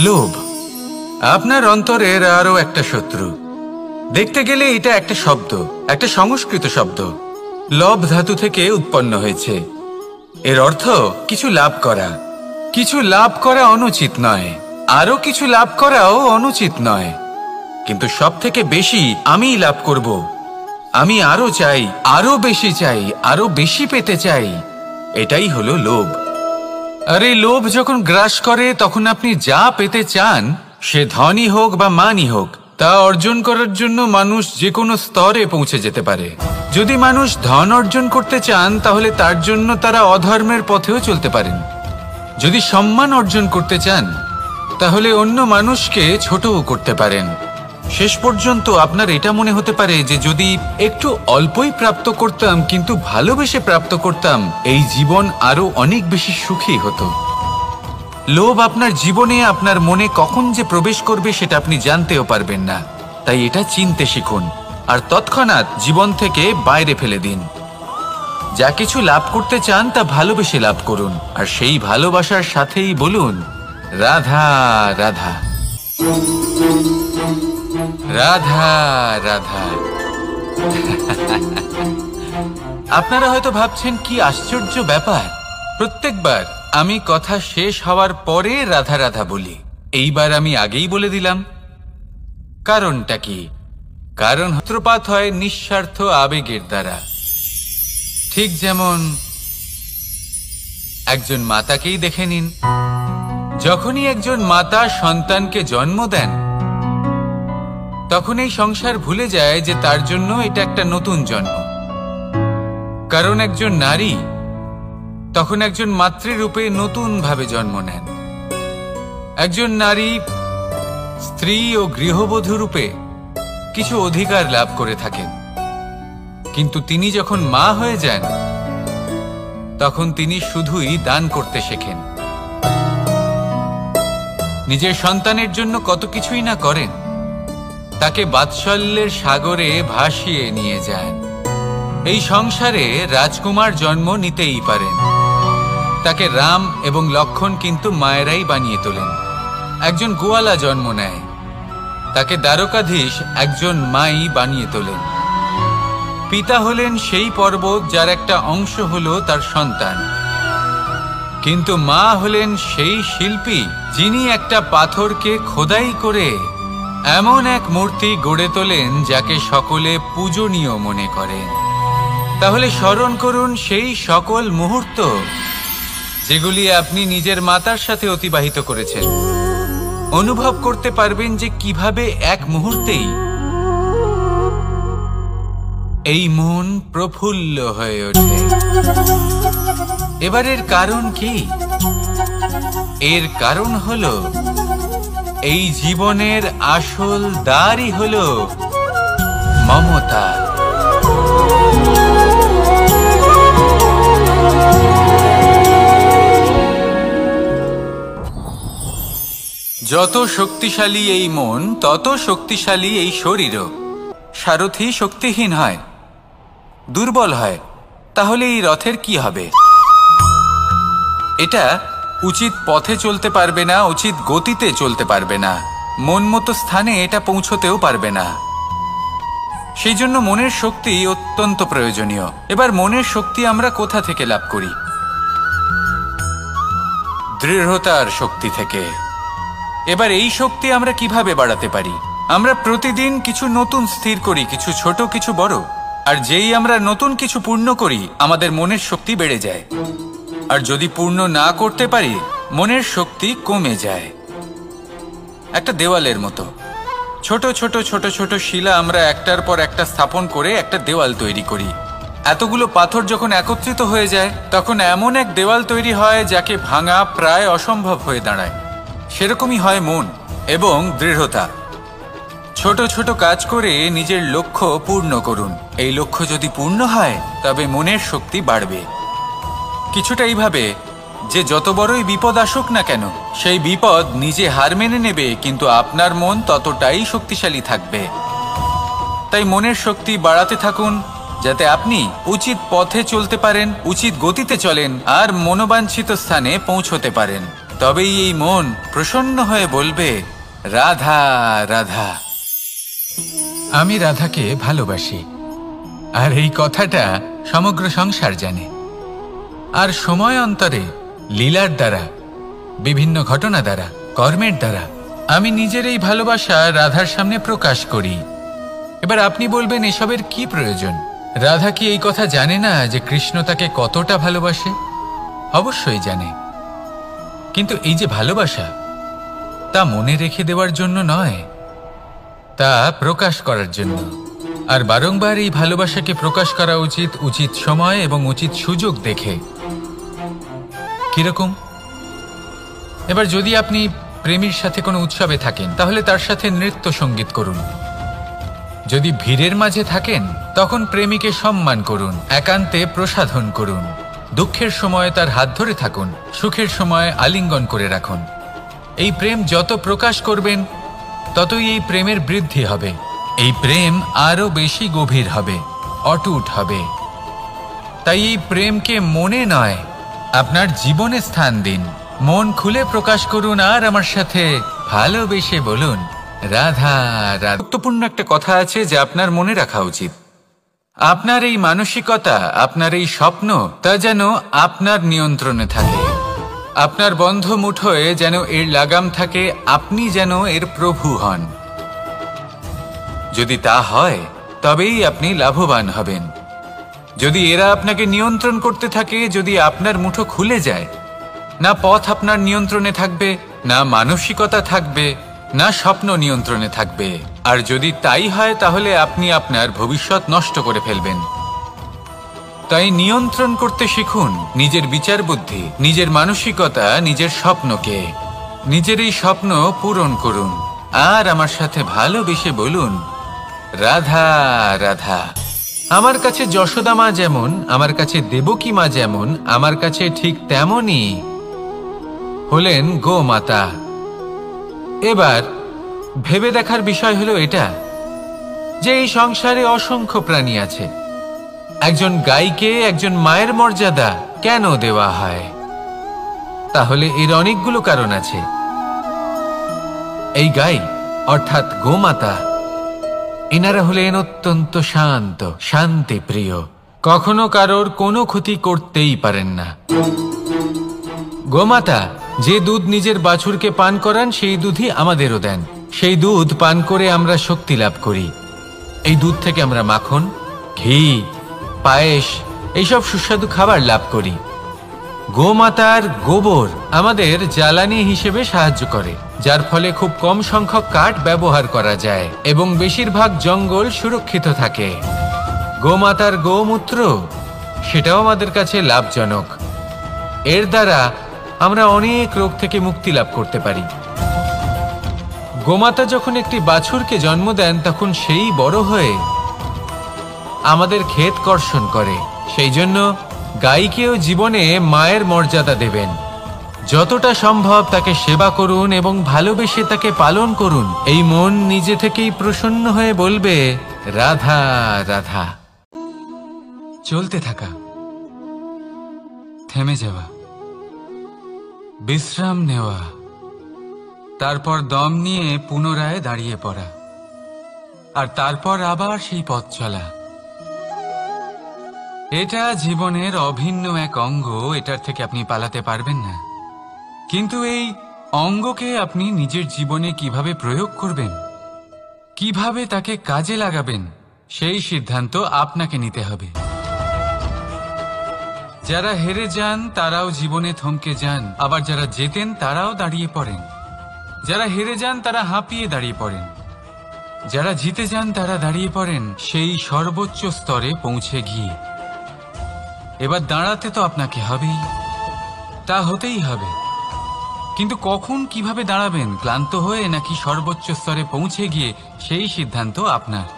লোভ আপনার অন্তরের আরো একটা শত্রু। দেখতে গেলে এটা একটা শব্দ, একটা সংস্কৃত শব্দ, লব ধাতু থেকে উৎপন্ন হয়েছে। এর অর্থ কিছু লাভ করা। কিছু লাভ করা অনুচিত নয়, আরো কিছু লাভ করাও অনুচিত নয়, কিন্তু সব থেকে বেশি আমিই লাভ করব, আমি আরো চাই, আরো বেশি চাই, আরো বেশি পেতে চাই, এটাই হলো লোভ। আর এই লোভ যখন গ্রাস করে তখন আপনি যা পেতে চান, সে ধনই হোক বা মানই হোক, তা অর্জন করার জন্য মানুষ যে কোনো স্তরে পৌঁছে যেতে পারে। যদি মানুষ ধন অর্জন করতে চান তাহলে তার জন্য তারা অধর্মের পথেও চলতে পারেন। যদি সম্মান অর্জন করতে চান তাহলে অন্য মানুষকে ছোটও করতে পারেন। শেষ পর্যন্ত আপনার এটা মনে হতে পারে যে যদি একটু অল্পই প্রাপ্ত করতাম কিন্তু ভালোবেসে প্রাপ্ত করতাম, এই জীবন আরো অনেক বেশি সুখী হতো। লোভ আপনার জীবনে, আপনার মনে কখন যে প্রবেশ করবে সেটা আপনি জানতেও পারবেন না। তাই এটা চিনতে শিখুন আর তৎক্ষণাৎ জীবন থেকে বাইরে ফেলে দিন। যা কিছু লাভ করতে চান তা ভালোবেসে লাভ করুন, আর সেই ভালোবাসার সাথেই বলুন রাধা রাধা রাধা রাধা। আপনারা হয়তো ভাবছেন কি আশ্চর্য ব্যাপার, প্রত্যেকবার আমি কথা শেষ হওয়ার পরে রাধা রাধা বলি। এইবার আমি আগেই বলে দিলাম। কারণটা কি? কারণ সূত্রপাত হয় নিঃস্বার্থ আবেগের দ্বারা। ঠিক যেমন একজন মাতাকেই দেখে নিন। যখনই একজন মাতা সন্তানকে জন্ম দেন তখন এই সংসার ভুলে যায় যে তার জন্য এটা একটা নতুন জন্ম। কারণ একজন নারী তখন একজন মাতৃরূপে নতুন ভাবে জন্ম নেন। একজন নারী স্ত্রী ও গৃহবধূ রূপে কিছু অধিকার লাভ করে থাকেন, কিন্তু তিনি যখন মা হয়ে যান তখন তিনি শুধুই দান করতে শেখেন। নিজের সন্তানের জন্য কত কিছুই না করেন, তাকে বাৎসল্যের সাগরে ভাসিয়ে নিয়ে যান। এই সংসারে রাজকুমার জন্ম নিতেই পারেন, তাকে রাম এবং লক্ষণ কিন্তু মায়েরাই বানিয়ে তোলেন। একজন গোয়ালা জন্ম নেয়, তাকে দ্বারকাধীশ একজন মাই বানিয়ে তোলেন। পিতা হলেন সেই পর্বত যার একটা অংশ হলো তার সন্তান, কিন্তু মা হলেন সেই শিল্পী যিনি একটা পাথরকে খোদাই করে এমন এক মূর্তি গড়ে তোলেন যাকে সকলে পূজনীয় মনে করেন। তাহলে স্মরণ করুন সেই সকল মুহূর্ত যেগুলি আপনি নিজের মাতার সাথে অতিবাহিত করেছেন। অনুভব করতে পারবেন যে কিভাবে এক মুহূর্তেই এই মন প্রফুল্ল হয়ে ওঠে। এবারের কারণ কি? এর কারণ হলো এই জীবনের আসল দ্বারই হলো মমতা। যত শক্তিশালী এই মন তত শক্তিশালী এই শরীরও। সারথি শক্তিহীন হয়, দুর্বল হয়, তাহলে এই রথের কি হবে? এটা উচিত পথে চলতে পারবে না, উচিত গতিতে চলতে পারবে না, মন মতো স্থানে এটা পৌঁছতেও পারবে না। সেই জন্য মনের শক্তি অত্যন্ত প্রয়োজনীয়। এবার মনের শক্তি আমরা কোথা থেকে লাভ করি? দৃঢ়তার শক্তি থেকে। এবার এই শক্তি আমরা কিভাবে বাড়াতে পারি? আমরা প্রতিদিন কিছু নতুন স্থির করি, কিছু ছোট কিছু বড়, আর যেই আমরা নতুন কিছু পূর্ণ করি আমাদের মনের শক্তি বেড়ে যায়। আর যদি পূর্ণ না করতে পারি মনের শক্তি কমে যায়। একটা দেওয়ালের মতো ছোট ছোট ছোট ছোট শিলা আমরা একটার পর একটা স্থাপন করে একটা দেওয়াল তৈরি করি। এতগুলো পাথর যখন একত্রিত হয়ে যায় তখন এমন এক দেওয়াল তৈরি হয় যাকে ভাঙা প্রায় অসম্ভব হয়ে দাঁড়ায়। সেরকমই হয় মন এবং দৃঢ়তা। ছোট ছোট কাজ করে নিজের লক্ষ্য পূর্ণ করুন। এই লক্ষ্য যদি পূর্ণ হয় তবে মনের শক্তি বাড়বে। কিছুটা এইভাবে যে যত বড়ই বিপদ আসুক না কেন সেই বিপদ নিজে হার মেনে নেবে, কিন্তু আপনার মন ততটাই শক্তিশালী থাকবে। তাই মনের শক্তি বাড়াতে থাকুন যাতে আপনি উচিত পথে চলতে পারেন, উচিত গতিতে চলেন আর মনোবাঞ্ছিত স্থানে পৌঁছতে পারেন। তবেই এই মন প্রসন্ন হয়ে বলবে, রাধা রাধা। আমি রাধাকে ভালোবাসি, আর এই কথাটা সমগ্র সংসার জানে। আর সময় অন্তরে লীলার দ্বারা, বিভিন্ন ঘটনা দ্বারা, কর্মের দ্বারা আমি নিজের এই ভালোবাসা রাধার সামনে প্রকাশ করি। এবার আপনি বলবেন, এসবের কি প্রয়োজন? রাধা কি এই কথা জানে না যে কৃষ্ণ তাকে কতটা ভালোবাসে? অবশ্যই জানে, কিন্তু এই যে ভালোবাসা, তা মনে রেখে দেওয়ার জন্য নয়, তা প্রকাশ করার জন্য। আর বারংবার এই ভালোবাসাকে প্রকাশ করা উচিত, উচিত সময় এবং উচিত সুযোগ দেখে। কিরকম? এবার যদি আপনি প্রেমীর সাথে কোনো উৎসবে থাকেন, তাহলে তার সাথে নৃত্য সঙ্গীত করুন। যদি ভিড়ের মাঝে থাকেন, তখন প্রেমীকে সম্মান করুন, একান্তে প্রসাধন করুন। দুঃখের সময় তার হাত ধরে থাকুন, সুখের সময় আলিঙ্গন করে রাখুন। এই প্রেম যত প্রকাশ করবেন, ততই এই প্রেমের বৃদ্ধি হবে। এই প্রেম আরো বেশি গভীর হবে, অটুট হবে। তাই এই প্রেমকে মনে নয়, আপনার জীবনে স্থান দিন। মন খুলে প্রকাশ করুন, আর আমার সাথে ভালোবেসে বলুন, রাধা রাধা। গুরুত্বপূর্ণ একটা কথা আছে যে আপনার মনে রাখা উচিত। আপনার এই মানসিকতা, আপনার এই স্বপ্ন, তা যেন আপনার নিয়ন্ত্রণে থাকে। আপনার বন্ধ মুঠোয় যেন এর লাগাম থাকে, আপনি যেন এর প্রভু হন। যদি তা হয়, তবেই আপনি লাভবান হবেন। যদি এরা আপনাকে নিয়ন্ত্রণ করতে থাকে, যদি আপনার মুঠো খুলে যায়, না পথ আপনার নিয়ন্ত্রণে থাকবে, না মানসিকতা থাকবে, না স্বপ্ন নিয়ন্ত্রণে থাকবে। আর যদি তাই হয়, তাহলে আপনি আপনার ভবিষ্যৎ নষ্ট করে ফেলবেন। তাই নিয়ন্ত্রণ করতে শিখুন নিজের বিচার বুদ্ধি, নিজের মানসিকতা, নিজের স্বপ্নকে। নিজের এই স্বপ্ন পূরণ করুন, আর আমার সাথে ভালোবেসে বলুন, রাধা রাধা। আমার কাছে যশোদা মা যেমন, আমার কাছে দেবকী মা যেমন, আমার কাছে ঠিক তেমনই হলেন গোমাতা। এবার ভেবে দেখার বিষয় হলো এটা, যে এই সংসারে অসংখ্য প্রাণী আছে। একজন গাইকে একজন মায়ের মর্যাদা কেন দেওয়া হয়? তাহলে এর অনেকগুলো কারণ আছে। এই গাই অর্থাৎ গোমাতা, এনারা হলেন অত্যন্ত শান্ত, শান্তি প্রিয়, কখনো কারোর কোনো ক্ষতি করতেই পারেন না। গোমাতা যে দুধ নিজের বাছুরকে পান করান, সেই দুধই আমাদেরও দেন। সেই দুধ পান করে আমরা শক্তি লাভ করি। এই দুধ থেকে আমরা মাখন, ঘি, পায়েস, এইসব সুস্বাদু খাবার লাভ করি। গোমাতার গোবর আমাদের জ্বালানি হিসেবে সাহায্য করে, যার ফলে খুব কম সংখ্যক কাঠ ব্যবহার করা যায় এবং বেশিরভাগ জঙ্গল সুরক্ষিত থাকে। গোমাতার গোমূত্র, সেটাও আমাদের কাছে লাভজনক। এর দ্বারা আমরা অনেক রোগ থেকে মুক্তি লাভ করতে পারি। গোমাতা যখন একটি বাছুরকে জন্ম দেন, তখন সেই বড় হয়ে আমাদের ক্ষেত কর্ষণ করে। সেই জন্য গাইকেও জীবনে মায়ের মর্যাদা দেবেন। যতটা সম্ভব তাকে সেবা করুন এবং ভালোবেসে তাকে পালন করুন। এই মন নিজে থেকেই প্রসন্ন হয়ে বলবে, রাধা রাধা। চলতে থাকা, থেমে যাওয়া, বিশ্রাম নেওয়া, তারপর দম নিয়ে পুনরায় দাঁড়িয়ে পড়া, আর তারপর আবার সেই পথ চলা। এটা জীবনের অভিন্ন এক অঙ্গ, এটার থেকে আপনি পালাতে পারবেন না। কিন্তু এই অঙ্গকে আপনি নিজের জীবনে কিভাবে প্রয়োগ করবেন, কিভাবে তাকে কাজে লাগাবেন, সেই সিদ্ধান্ত আপনাকে নিতে হবে। যারা হেরে যান তারাও জীবনে থমকে যান, আবার যারা জেতেন তারাও দাঁড়িয়ে পড়েন। যারা হেরে যান তারা হাঁপিয়ে দাঁড়িয়ে পড়েন, যারা জিতে যান তারা দাঁড়িয়ে পড়েন সেই সর্বোচ্চ স্তরে পৌঁছে গিয়ে। এবার দাঁড়াতে তো আপনাকে হবেই, তা হতেই হবে। কিন্তু কখন, কিভাবে দাঁড়াবেন, ক্লান্ত হয়ে নাকি সর্বোচ্চ স্তরে পৌঁছে গিয়ে, সেই সিদ্ধান্ত আপনার।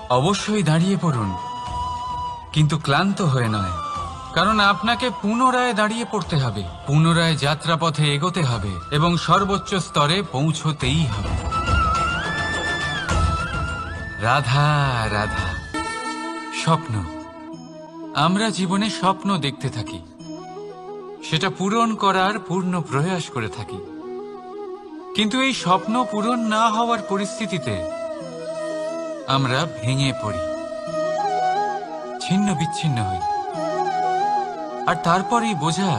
অবশ্যই দাঁড়িয়ে পড়ুন, কিন্তু ক্লান্ত হয়ে নয়, কারণ আপনাকে পুনরায় দাঁড়িয়ে পড়তে হবে, পুনরায় যাত্রাপথে এগোতে হবে এবং সর্বোচ্চ স্তরে পৌঁছতেই হবে। রাধা রাধা। স্বপ্ন, আমরা জীবনে স্বপ্ন দেখতে থাকি। সেটা পূরণ করার পূর্ণ প্রয়াস করে থাকি। কিন্তু এই স্বপ্ন পূরণ না হওয়ার পরিস্থিতিতে আমরা ভেঙে পড়ি, ছিন্ন বিচ্ছিন্ন হই। আর তারপরেই বোঝা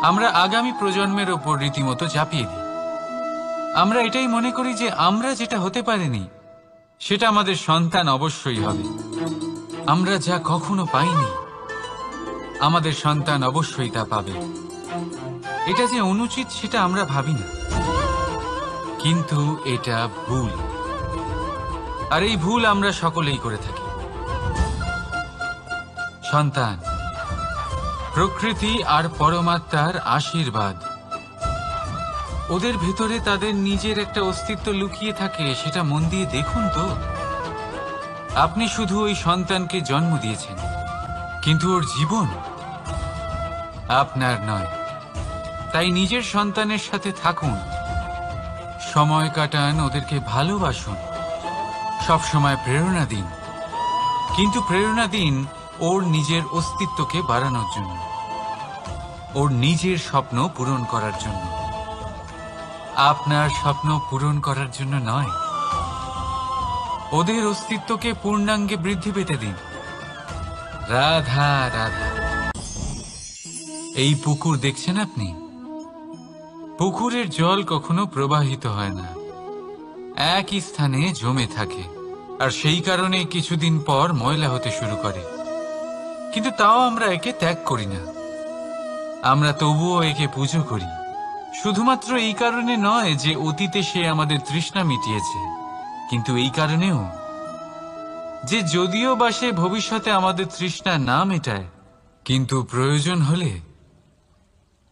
আমরা আগামী প্রজন্মের ওপর রীতিমতো চাপিয়ে দিই। আমরা এটাই মনে করি যে আমরা যেটা হতে পারিনি সেটা আমাদের সন্তান অবশ্যই হবে। আমরা যা কখনো পাইনি আমাদের সন্তান অবশ্যই তা পাবে। এটা যে অনুচিত সেটা আমরা ভাবি না, কিন্তু এটা ভুল। আর এই ভুল আমরা সকলেই করে থাকি। সন্তান প্রকৃতি আর পরমাত্মার আশীর্বাদ। ওদের ভেতরে তাদের নিজের একটা অস্তিত্ব লুকিয়ে থাকে, সেটা মন দিয়ে দেখুন তো। আপনি শুধু ওই সন্তানকে জন্ম দিয়েছেন, কিন্তু ওর জীবন আপনার নয়। তাই নিজের সন্তানের সাথে থাকুন, সময় কাটান, ওদেরকে ভালোবাসুন, সব সময় প্রেরণা দিন। কিন্তু প্রেরণা দিন ওর নিজের অস্তিত্বকে বাড়ানোর জন্য, ওর নিজের স্বপ্ন পূরণ করার জন্য, আপনার স্বপ্ন পূরণ করার জন্য নয়। ওদের অস্তিত্বকে পূর্ণাঙ্গে বৃদ্ধি পেতে দিন। রাধা রাধা। এই পুকুর দেখছেন আপনি? পুকুরের জল কখনো প্রবাহিত হয় না, একই স্থানে জমে থাকে। আর সেই কারণে কিছুদিন পর ময়লা হতে শুরু করে। কিন্তু তাও আমরা একে ত্যাগ করি না, আমরা তবুও একে পুজো করি। শুধুমাত্র এই কারণে নয় যে অতীতে সে আমাদের তৃষ্ণা মিটিয়েছে, কিন্তু এই কারণেও যে যদিও বা সে ভবিষ্যতে আমাদের তৃষ্ণা না মেটায়, কিন্তু প্রয়োজন হলে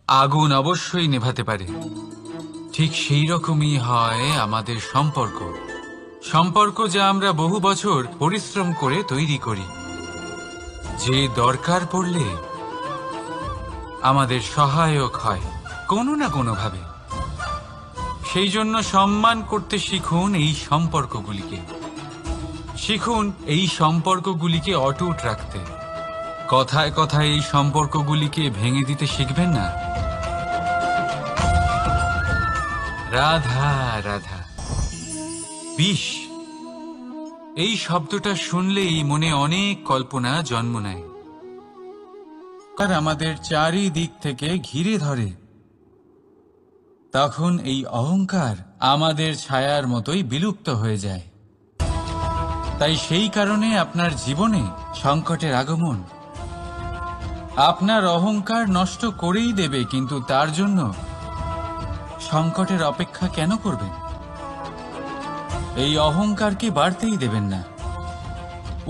আগুন অবশ্যই নেভাতে পারে। ঠিক সেই রকমই হয় আমাদের সম্পর্ক। সম্পর্ক যা আমরা বহু বছর পরিশ্রম করে তৈরি করি, যে দরকার পড়লে আমাদের সহায়ক হয় কোনো না কোনোভাবে। সেই জন্য সম্মান করতে শিখুন এই সম্পর্কগুলিকে। শিখুন এই সম্পর্কগুলিকে অটুট রাখতে। কথায় কথায় এই সম্পর্কগুলিকে ভেঙে দিতে শিখবেন না। রাধা রাধা। বিষ, এই শব্দটা শুনলেই মনে অনেক কল্পনা জন্ম নেয়। আর আমাদের চারিদিক থেকে ঘিরে ধরে, তখন এই অহংকার আমাদের ছায়ার মতোই বিলুপ্ত হয়ে যায়। তাই সেই কারণে আপনার জীবনে সংকটের আগমন আপনার অহংকার নষ্ট করেই দেবে, কিন্তু তার জন্য সংকটের অপেক্ষা কেন করবেন? এই অহংকারকে বাড়তেই দেবেন না,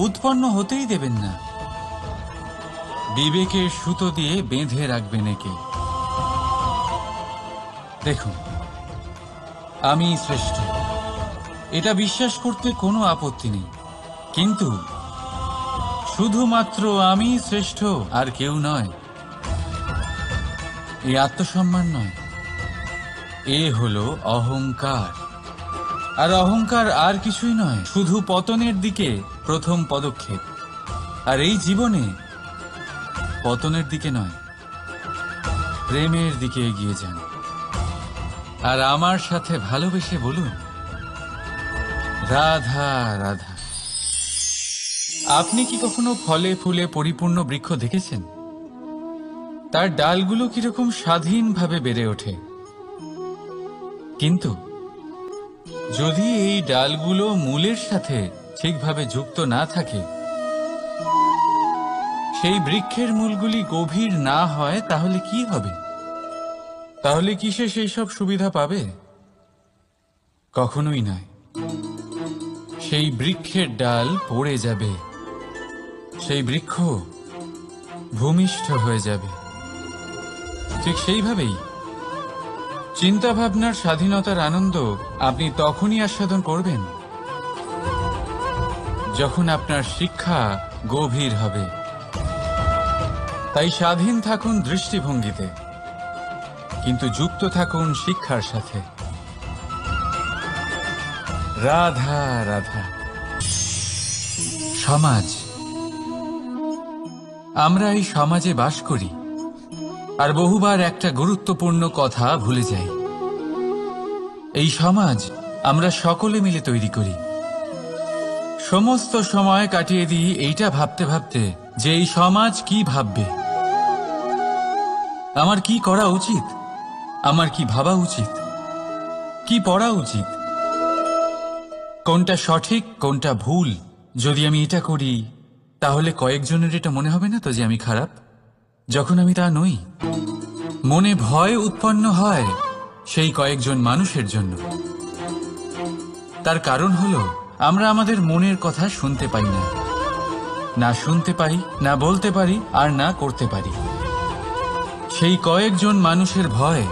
উৎপন্ন হতেই দেবেন না। বিবেকের সুতো দিয়ে বেঁধে রাখবেন একে। দেখুন, আমি শ্রেষ্ঠ, এটা বিশ্বাস করতে কোনো আপত্তি নেই, কিন্তু শুধুমাত্র আমি শ্রেষ্ঠ আর কেউ নয়। এই আত্মসম্মান নয়, এ হলো অহংকার। আর অহংকার আর কিছুই নয়, শুধু পতনের দিকে প্রথম পদক্ষেপ। আর এই জীবনে পতনের দিকে নয়, প্রেমের দিকে এগিয়ে যান। আর আমার সাথে ভালোবেসে বলুন, রাধা রাধা। আপনি কি কখনো ফলে ফুলে পরিপূর্ণ বৃক্ষ দেখেছেন? তার ডালগুলো কিরকম স্বাধীনভাবে বেড়ে ওঠে, কিন্তু যদি এই ডালগুলো মূলের সাথে ঠিকভাবে যুক্ত না থাকে, সেই বৃক্ষের মূলগুলি গভীর না হয়, তাহলে কি হবে? তাহলে কি সে সেই সব সুবিধা পাবে? কখনোই নয়। সেই বৃক্ষের ডাল পড়ে যাবে, সেই বৃক্ষ ভূমিষ্ঠ হয়ে যাবে। ঠিক সেইভাবেই চিন্তাভাবনার স্বাধীনতার আনন্দ আপনি তখনই আস্বাদন করবেন যখন আপনার শিক্ষা গভীর হবে। তাই স্বাধীন থাকুন দৃষ্টিভঙ্গিতে, কিন্তু যুক্ত থাকুন শিক্ষার সাথে। রাধা রাধা। সমাজ, আমরা এই সমাজে বাস করি, আর বহুবার একটা গুরুত্বপূর্ণ কথা ভুলে যাই। এই সমাজ আমরা সকলে মিলে তৈরি করি। সমস্ত সময় কাটিয়ে দিই এইটা ভাবতে ভাবতে যে এই সমাজ কি ভাববে, আমার কি করা উচিত, আমার কি ভাবা উচিত, কি পড়া উচিত, কোনটা সঠিক কোনটা ভুল। যদি আমি এটা করি তাহলে কয়েকজনের এটা মনে হবে না তো যে আমি খারাপ, যখন আমি তা নই। মনে ভয় উৎপন্ন হয় সেই কয়েকজন মানুষের জন্য। তার কারণ হলো আমরা আমাদের মনের কথা শুনতে পাই না, না শুনতে পাই, না বলতে পারি, আর না করতে পারি। সেই কয়েকজন মানুষের ভয়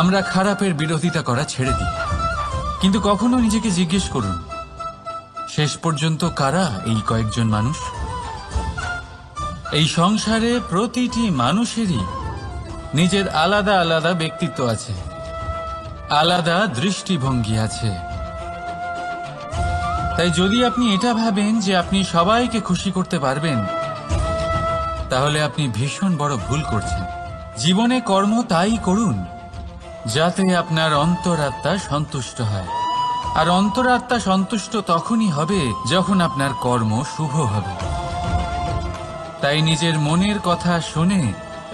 আমরা খারাপের বিরোধিতা করা ছেড়ে দিই। কিন্তু কখনো নিজেকে জিজ্ঞেস করুন, শেষ পর্যন্ত কারা এই কয়েকজন মানুষ? এই সংসারে প্রতিটি মানুষেরই নিজের আলাদা আলাদা ব্যক্তিত্ব আছে, আলাদা দৃষ্টিভঙ্গি আছে। তাই যদি আপনি এটা ভাবেন যে আপনি সবাইকে খুশি করতে পারবেন, তাহলে আপনি ভীষণ বড় ভুল করছেন। জীবনে কর্ম তাই করুন যাতে আপনার অন্তরাত্মা সন্তুষ্ট হয়। আর অন্তরাত্মা সন্তুষ্ট তখনই হবে যখন আপনার কর্ম শুভ হবে। তাই নিজের মনের কথা শুনে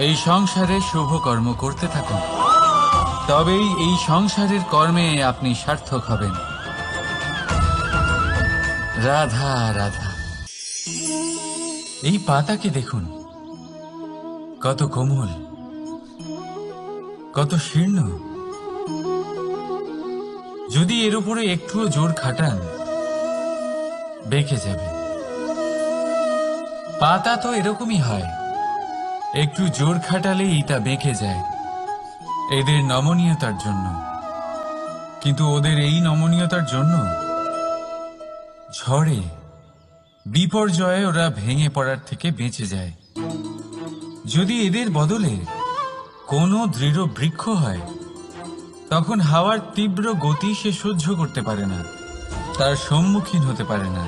এই সংসারে শুভ কর্ম করতে থাকুন, তবেই এই সংসারের কর্মে আপনি সার্থক হবেন। রাধা রাধা। এই পাতাকে দেখুন, কত কোমল, কত শীর্ণ। যদি এর উপরে একটুও জোর খাটান বেঁকে যাবে। পাতা তো এরকমই হয়, একটু জোর খাটালেই তা বেঁকে যায় এদের নমনীয়তার জন্য। কিন্তু ওদের এই নমনীয়তার জন্য ঝড়ে বিপর্যয়ে ওরা ভেঙে পড়ার থেকে বেঁচে যায়। যদি এদের বদলে কোনো দৃঢ় বৃক্ষ হয়, তখন হাওয়ার তীব্র গতি সে সহ্য করতে পারে না, তার সম্মুখীন হতে পারে না,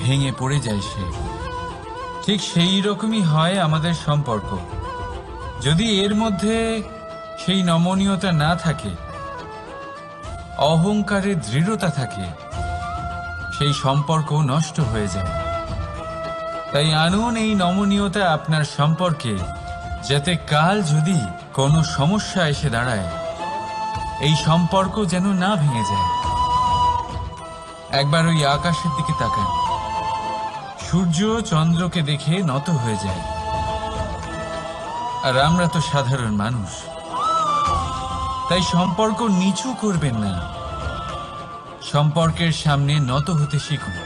ভেঙে পড়ে যায় সে। ঠিক সেই রকমই হয় আমাদের সম্পর্ক। যদি এর মধ্যে সেই নমনীয়তা না থাকে, অহংকারের দৃঢ়তা থাকে, সেই সম্পর্ক নষ্ট হয়ে যায়। তাই আনুন এই নমনীয়তা আপনার সম্পর্কে, যাতে কাল যদি কোনো সমস্যা এসে দাঁড়ায়, এই সম্পর্ক যেন না ভেঙে যায়। একবার ওই আকাশের দিকে তাকান, সূর্য চন্দ্রকে দেখে নত হয়ে যায়। আর আমরা তো সাধারণ মানুষ, তাই সম্পর্ক নিচু করবেন না, সম্পর্কের সামনে নত হতে শিখুন।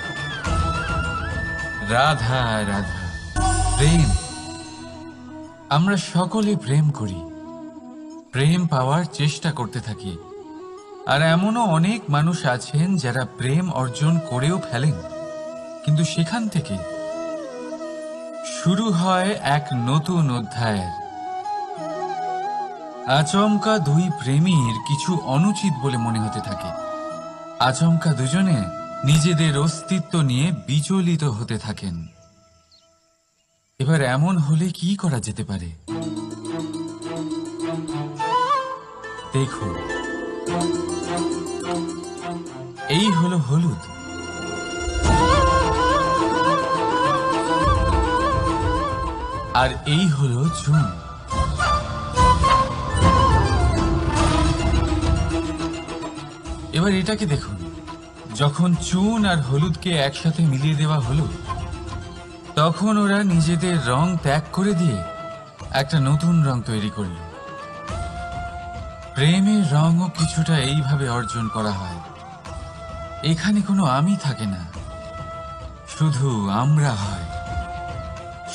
রাধা রাধা। প্রেম, আমরা সকলে প্রেম করি, প্রেম পাওয়ার চেষ্টা করতে থাকি। আর এমনও অনেক মানুষ আছেন যারা প্রেম অর্জন করেও ফেলেন, কিন্তু সেখান থেকে শুরু হয় এক নতুন অধ্যায়ের। আচমকা দুই প্রেমীর কিছু অনুচিত বলে মনে হতে থাকে। আচমকা দুজনে নিজেদের অস্তিত্ব নিয়ে বিচলিত হতে থাকেন। এবার এমন হলে কি করা যেতে পারে? দেখুন, এই হলো হলুদ, আর এই হলো চুন। এবার এটাকে দেখুন, যখন চুন আর হলুদকে একসাথে মিলিয়ে দেওয়া হলো, তখন ওরা নিজেদের রং ত্যাগ করে দিয়ে একটা নতুন রং তৈরি করল। প্রেমের রঙও কিছুটা এইভাবে অর্জন করা হয়। এখানে কোনো আমি থাকে না, শুধু আমরা হয়,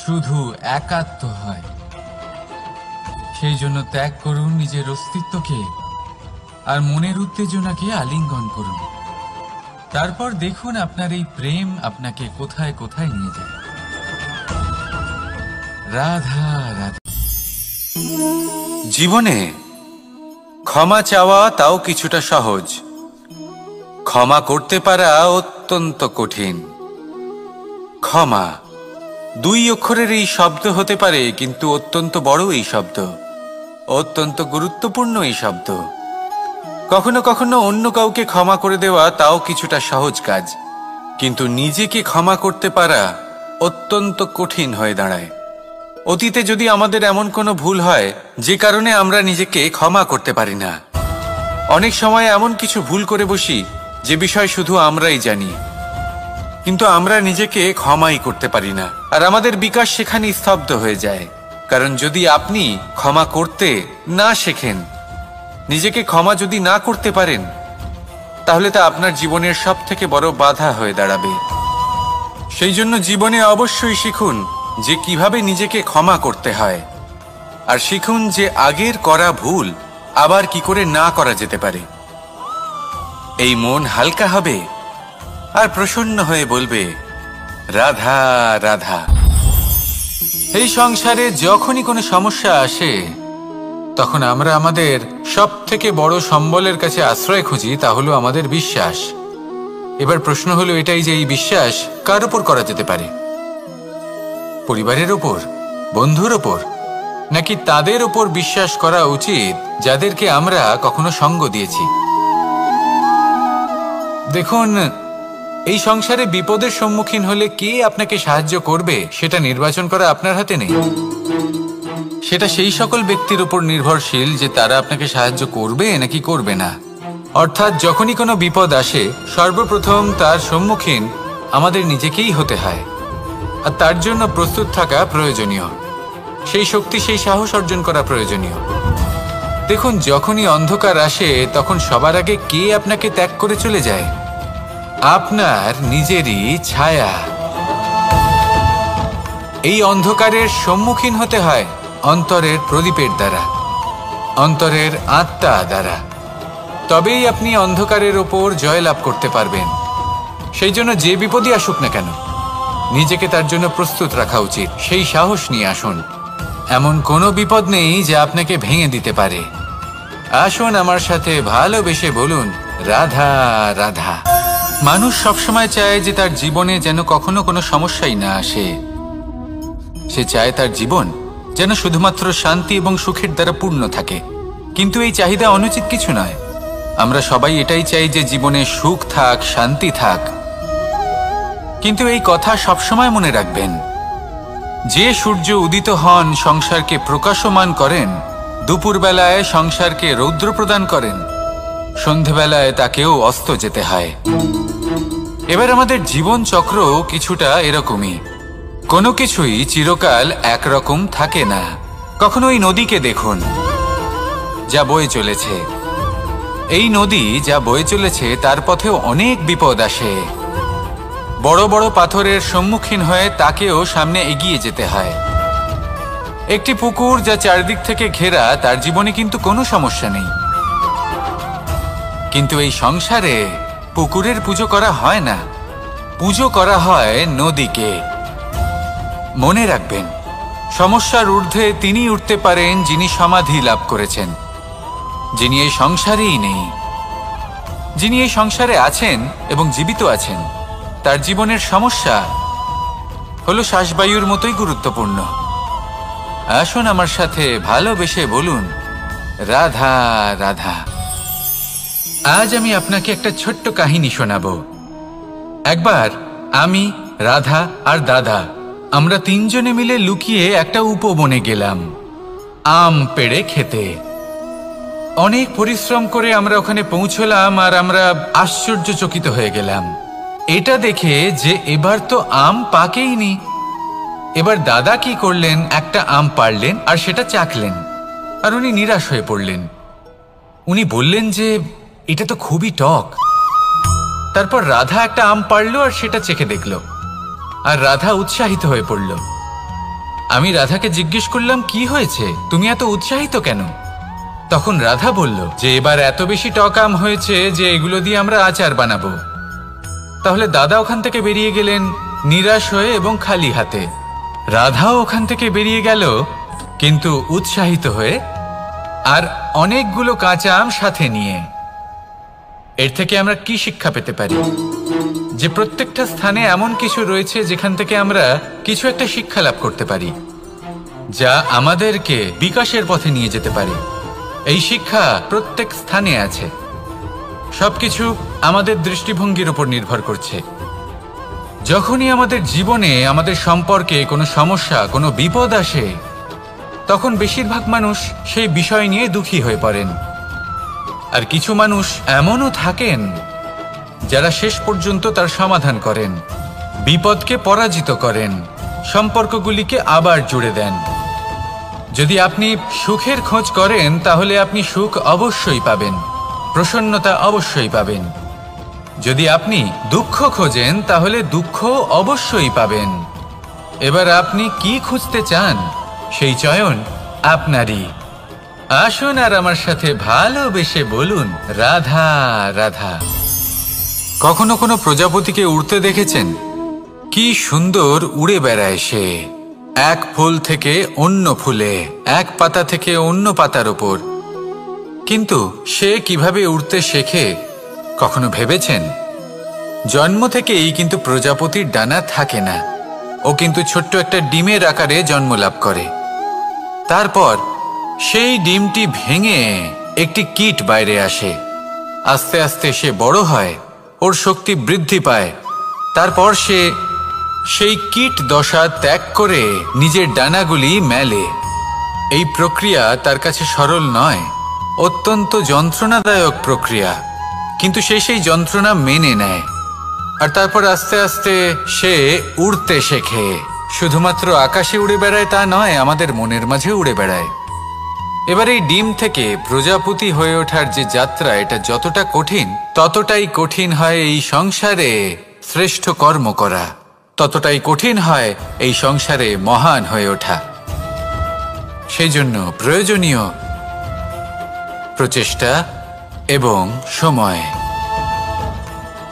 শুধু একাত্ম হয়। সেই জন্য ত্যাগ করুন নিজের অস্তিত্বকে, আর মনের উত্তেজনাকে আলিঙ্গন করুন। তারপর দেখুন আপনার এই প্রেম আপনাকে কোথায় কোথায় নিয়ে যায়। রাধা রাধা। জীবনে ক্ষমা চাওয়া তাও কিছুটা সহজ, ক্ষমা করতে পারা অত্যন্ত কঠিন। ক্ষমা দুই অক্ষরের এই শব্দ হতে পারে, কিন্তু অত্যন্ত বড় এই শব্দ, অত্যন্ত গুরুত্বপূর্ণ এই শব্দ। কখনো কখনো অন্য কাউকে ক্ষমা করে দেওয়া তাও কিছুটা সহজ কাজ, কিন্তু নিজেকে ক্ষমা করতে পারা অত্যন্ত কঠিন হয়ে দাঁড়ায়। অতীতে যদি আমাদের এমন কোনো ভুল হয় যে কারণে আমরা নিজেকে ক্ষমা করতে পারি না, অনেক সময় এমন কিছু ভুল করে বসি যে বিষয় শুধু আমরাই জানি, কিন্তু আমরা নিজেকে ক্ষমাই করতে পারি না, আর আমাদের বিকাশ সেখানে স্তব্ধ হয়ে যায়। কারণ যদি আপনি ক্ষমা করতে না শেখেন, নিজেকে ক্ষমা যদি না করতে পারেন, তাহলে তা আপনার জীবনের সব থেকে বড় বাধা হয়ে দাঁড়াবে। সেই জন্য জীবনে অবশ্যই শিখুন যে কিভাবে নিজেকে ক্ষমা করতে হয়, আর শিখুন যে আগের করা ভুল আবার কি করে না করা যেতে পারে। এই মন হালকা হবে আর প্রসন্ন হয়ে বলবে, রাধা রাধা। এই সংসারে যখনই কোনো সমস্যা আসে, তখন আমরা আমাদের সব থেকে বড় সম্বলের কাছে আশ্রয় খুঁজি, তা হলো আমাদের বিশ্বাস। এবার প্রশ্ন হলো এটাই যে এই বিশ্বাস কার উপর করা যেতে পারে? পরিবারের ওপর, বন্ধুর ওপর, নাকি তাদের ওপর বিশ্বাস করা উচিত যাদেরকে আমরা কখনো সঙ্গ দিয়েছি? দেখুন, এই সংসারে বিপদের সম্মুখীন হলে কে আপনাকে সাহায্য করবে সেটা নির্বাচন করা আপনার হাতে নেই। সেটা সেই সকল ব্যক্তির উপর নির্ভরশীল যে তারা আপনাকে সাহায্য করবে নাকি করবে না। অর্থাৎ যখনই কোনো বিপদ আসে, সর্বপ্রথম তার সম্মুখীন আমাদের নিজেকেই হতে হয়, আর তার জন্য প্রস্তুত থাকা প্রয়োজনীয়। সেই শক্তি, সেই সাহস অর্জন করা প্রয়োজনীয়। দেখুন, যখনই অন্ধকার আসে তখন সবার আগে কে আপনাকে ত্যাগ করে চলে যায়? আপনার নিজেরই ছায়া। এই অন্ধকারের সম্মুখীন হতে হয় অন্তরের প্রদীপের দ্বারা, অন্তরের আত্মা দ্বারা। তবেই আপনি অন্ধকারের ওপর জয়লাভ করতে পারবেন। সেই জন্য যে বিপদই আসুক না কেন, নিজেকে তার জন্য প্রস্তুত রাখা উচিত। সেই সাহস নিয়ে আসুন। এমন কোনো বিপদ নেই যা আপনাকে ভেঙে দিতে পারে। আসুন আমার সাথে ভালোবেসে বলুন, রাধা রাধা। মানুষ সবসময় চায় যে তার জীবনে যেন কখনো কোনো সমস্যাই না আসে। সে চায় তার জীবন যেন শুধুমাত্র শান্তি এবং সুখের দ্বারা পূর্ণ থাকে। কিন্তু এই চাহিদা অনুচিত কিছু নয়। আমরা সবাই এটাই চাই যে জীবনে সুখ থাক, শান্তি থাক। কিন্তু এই কথা সবসময় মনে রাখবেন, যে সূর্য উদিত হন সংসারকে প্রকাশমান করেন, দুপুরবেলায় সংসারকে রৌদ্র প্রদান করেন, সন্ধেবেলায় তাকেও অস্ত যেতে হয়। এবার আমাদের জীবন চক্র কিছুটা এরকমই। কোনো কিছুই চিরকাল একরকম থাকে না। কখনো এই নদীকে দেখুন যা বয়ে চলেছে। এই নদী যা বয়ে চলেছে তার পথেও অনেক বিপদ আসে। বড় বড় পাথরের সম্মুখীন হয়ে তাকেও সামনে এগিয়ে যেতে হয়। একটি পুকুর যা চারদিক থেকে ঘেরা, তার জীবনে কিন্তু কোনো সমস্যা নেই। কিন্তু এই সংসারে পুকুরের পুজো করা হয় না, পুজো করা হয় নদীকে। মনে রাখবেন, সমস্যার ঊর্ধ্বে তিনি উঠতে পারেন যিনি সমাধি লাভ করেছেন, যিনি এই সংসারেই নেই। যিনি এই সংসারে আছেন এবং জীবিত আছেন, তার জীবনের সমস্যা হলো শ্বাসবায়ুর মতোই গুরুত্বপূর্ণ। আসুন আমার সাথে ভালোবেসে বলুন, রাধা রাধা। আজ আমি আপনাকে একটা ছোট্ট কাহিনী শোনাবো। একবার আমি, রাধা আর দাদা, আমরা তিনজনে মিলে লুকিয়ে একটা উপবনে গেলাম আম পেড়ে খেতে। অনেক পরিশ্রম করে আমরা ওখানে পৌঁছলাম, আর আমরা আশ্চর্যচকিত হয়ে গেলাম এটা দেখে যে এবার তো আম পাকেইনি। এবার দাদা কি করলেন, একটা আম পাড়লেন আর সেটা চাখলেন, আর উনি নিরাশ হয়ে পড়লেন। উনি বললেন যে এটা তো খুবই টক। তারপর রাধা একটা আম পাড়লো আর সেটা চেখে দেখলো, আর রাধা উৎসাহিত হয়ে পড়ল। আমি রাধাকে জিজ্ঞেস করলাম, কি হয়েছে, তুমি এত উৎসাহিত কেন? তখন রাধা বলল যে এবার এত বেশি টক আম হয়েছে যে এগুলো দিয়ে আমরা আচার বানাবো। তাহলে দাদা ওখান থেকে বেরিয়ে গেলেন নিরাশ হয়ে এবং খালি হাতে। রাধাও ওখান থেকে বেরিয়ে গেল কিন্তু উৎসাহিত হয়ে, আর অনেকগুলো কাঁচা আম সাথে নিয়ে। এর থেকে আমরা কি শিক্ষা পেতে পারি? যে প্রত্যেকটা স্থানে এমন কিছু রয়েছে যেখান থেকে আমরা কিছু একটা শিক্ষা লাভ করতে পারি, যা আমাদেরকে বিকাশের পথে নিয়ে যেতে পারে। এই শিক্ষা প্রত্যেক স্থানে আছে। সবকিছু আমাদের দৃষ্টিভঙ্গির উপর নির্ভর করছে। যখনই আমাদের জীবনে আমাদের সম্পর্কে কোনো সমস্যা, কোনো বিপদ আসে, তখন বেশিরভাগ মানুষ সেই বিষয় নিয়ে দুঃখী হয়ে পড়েন। আর কিছু মানুষ এমনও থাকেন যারা শেষ পর্যন্ত তার সমাধান করেন, বিপদকে পরাজিত করেন, সম্পর্কগুলিকে আবার জুড়ে দেন। যদি আপনি সুখের খোঁজ করেন তাহলে আপনি সুখ অবশ্যই পাবেন, প্রসন্নতা অবশ্যই পাবেন। যদি আপনি দুঃখ খোঁজেন তাহলে দুঃখ অবশ্যই পাবেন। এবার আপনি কি খুঁজতে চান সেই চয়ন আপনারই। আসুন আর আমার সাথে ভালোবেসে বলুন, রাধা রাধা। কখনো কোনো প্রজাপতিকে উড়তে দেখেছেন? কি সুন্দর উড়ে বেড়ায় সে, এক ফুল থেকে অন্য ফুলে, এক পাতা থেকে অন্য পাতার ওপর। কিন্তু সে কিভাবে উড়তে শেখে কখনো ভেবেছেন? জন্ম থেকেই কিন্তু প্রজাপতির ডানা থাকে না। ও কিন্তু ছোট্ট একটা ডিমের আকারে জন্ম লাভ করে। তারপর সেই ডিমটি ভেঙে একটি কীট বাইরে আসে। আস্তে আস্তে সে বড় হয়, ওর শক্তি বৃদ্ধি পায়। তারপর সে সেই কীট দশা ত্যাগ করে নিজের ডানাগুলি মেলে। এই প্রক্রিয়া তার কাছে সরল নয়, অত্যন্ত যন্ত্রণাদায়ক প্রক্রিয়া, কিন্তু সে সেই যন্ত্রণা মেনে নেয়। আর তারপর আস্তে আস্তে সে উড়তে শেখে। শুধুমাত্র আকাশে উড়ে বেড়ায় তা নয়, আমাদের মনের মাঝে উড়ে বেড়ায়। এবার এই ডিম থেকে প্রজাপতি হয়ে ওঠার যে যাত্রা, এটা যতটা কঠিন, ততটাই কঠিন হয় এই সংসারে শ্রেষ্ঠ কর্ম করা, ততটাই কঠিন হয় এই সংসারে মহান হয়ে ওঠা। সেই জন্য প্রয়োজনীয় প্রচেষ্টা এবং সময়।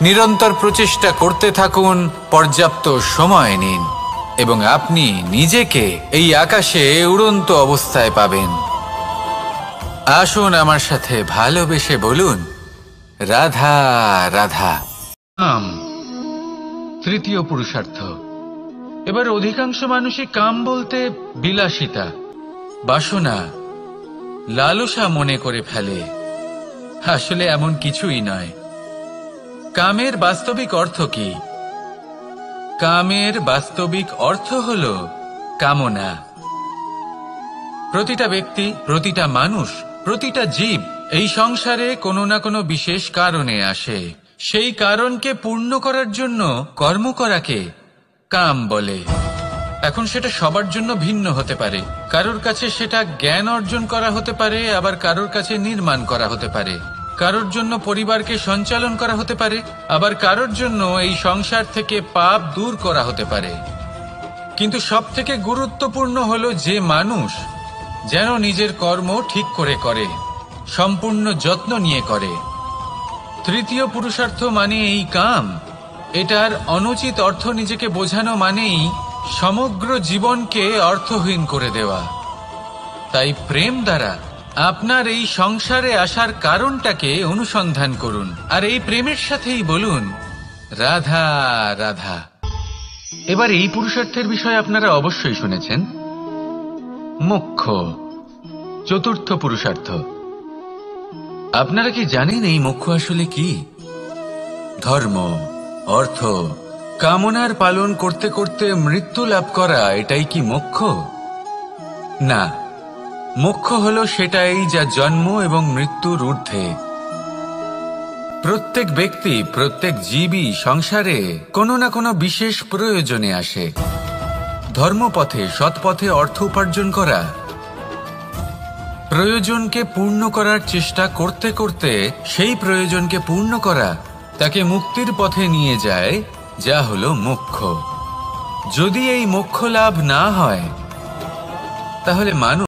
নিরন্তর প্রচেষ্টা করতে থাকুন, পর্যাপ্ত সময় নিন, এবং আপনি নিজেকে এই আকাশে উড়ন্ত অবস্থায় পাবেন। আসুন আমার সাথে ভালোবেসে বলুন, রাধা রাধা। তৃতীয় পুরুষার্থ। এবার অধিকাংশ মানুষই কাম বলতে বিলাসিতা, বাসনা, লালসা মনে করে ফেলে। আসলে এমন কিছুই নয়। কামের বাস্তবিক অর্থ কি? কামের বাস্তবিক অর্থ হল কামনা। প্রতিটা ব্যক্তি, প্রতিটা মানুষ, প্রতিটা জীব এই সংসারে কোনো না কোনো বিশেষ কারণে আসে। সেই কারণকে পূর্ণ করার জন্য কর্ম করাকে কাম বলে। এখন সেটা সবার জন্য ভিন্ন হতে পারে। কারোর কাছে সেটা জ্ঞান অর্জন করা হতে পারে, আবার কারোর কাছে নির্মাণ করা হতে পারে। কারোর জন্য পরিবারকে সঞ্চালন করা হতে পারে, আবার কারোর জন্য এই সংসার থেকে পাপ দূর করা হতে পারে। কিন্তু সবথেকে গুরুত্বপূর্ণ হলো যে মানুষ যেন নিজের কর্ম ঠিক করে করে, সম্পূর্ণ যত্ন নিয়ে করে। তৃতীয় পুরুষার্থ মানে এই কাম। এটার অনুচিত অর্থ নিজেকে বোঝানো মানেই সমগ্র জীবনকে অর্থহীন করে দেওয়া। তাই প্রেম দ্বারা আপনার এই সংসারে আসার কারণটাকে অনুসন্ধান করুন, আর এই প্রেমের সাথেই বলুন, রাধা রাধা। এবার এই পুরুষার্থের বিষয়ে আপনারা অবশ্যই শুনেছেন, মোক্ষ, চতুর্থ পুরুষার্থ। আপনারা কি জানেন এই মোক্ষ আসলে কি? ধর্ম, অর্থ, কামনার পালন করতে করতে মৃত্যু লাভ করা, এটাই কি মোক্ষ? না, মোক্ষ হলো সেটাই যা জন্ম এবং মৃত্যুর ঊর্ধ্বে। প্রত্যেক ব্যক্তি, প্রত্যেক জীবই সংসারে কোনো না কোনো বিশেষ প্রয়োজনে আসে। ধর্মপথে, সৎপথে অর্থ উপার্জন করা, প্রয়োজনকে পূর্ণ করার চেষ্টা করতে করতে সেই প্রয়োজনকে পূর্ণ করা তাকে মুক্তির পথে নিয়ে যায়, যা হলো মোক্ষ। যদি এই মোক্ষ লাভ না হয় তাহলে মানুষ